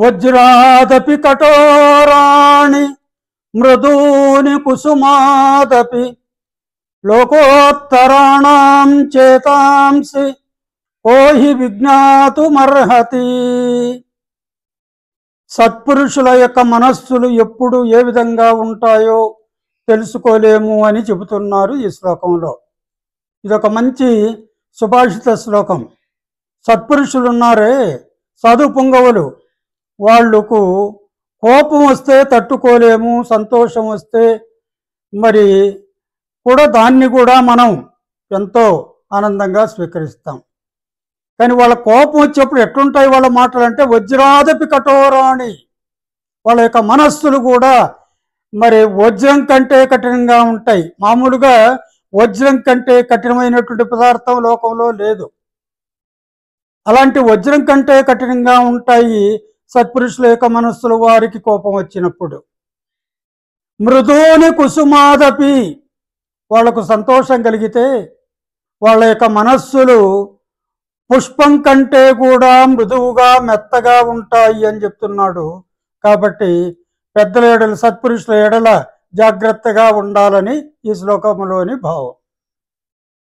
వజ్రాదపి కఠోరాణి మృదూని కుసుమాదపి లోకోత్తరాణం చేతాంసి ఓహి విజ్ఞాతుమర్హతి. సత్పురుషుల యొక్క మనస్సులు ఎప్పుడు ఏ విధంగా ఉంటాయో తెలుసుకోలేము అని చెబుతున్నారు ఈ శ్లోకంలో. ఇదొక మంచి సుభాషిత శ్లోకం. సత్పురుషులు ఉన్నారే, సాధు పుంగవులు, వాళ్లకు కోపం వస్తే తట్టుకోలేము, సంతోషం వస్తే మరి కూడా దాన్ని కూడా మనం ఎంతో ఆనందంగా స్వీకరిస్తాం. కానీ వాళ్ళ కోపం వచ్చేప్పుడు ఎట్లుంటాయి వాళ్ళ మాటలు అంటే వజ్రాదపి కఠోరాణి. వాళ్ళ యొక్క మనస్సులు కూడా మరి వజ్రం కంటే కఠినంగా ఉంటాయి. మామూలుగా వజ్రం కంటే కఠినమైనటువంటి పదార్థం లోకంలో లేదు. అలాంటి వజ్రం కంటే కఠినంగా ఉంటాయి సత్పురుషుల యొక్క మనస్సులు వారికి కోపం వచ్చినప్పుడు. మృదూని కుసుమాదపి, వాళ్లకు సంతోషం కలిగితే వాళ్ళ యొక్క మనస్సులు పుష్పం కంటే కూడా మృదువుగా మెత్తగా ఉంటాయి అని చెప్తున్నాడు. కాబట్టి పెద్దల ఎడల, సత్పురుషుల ఎడల జాగ్రత్తగా ఉండాలని ఈ శ్లోకంలోని భావం.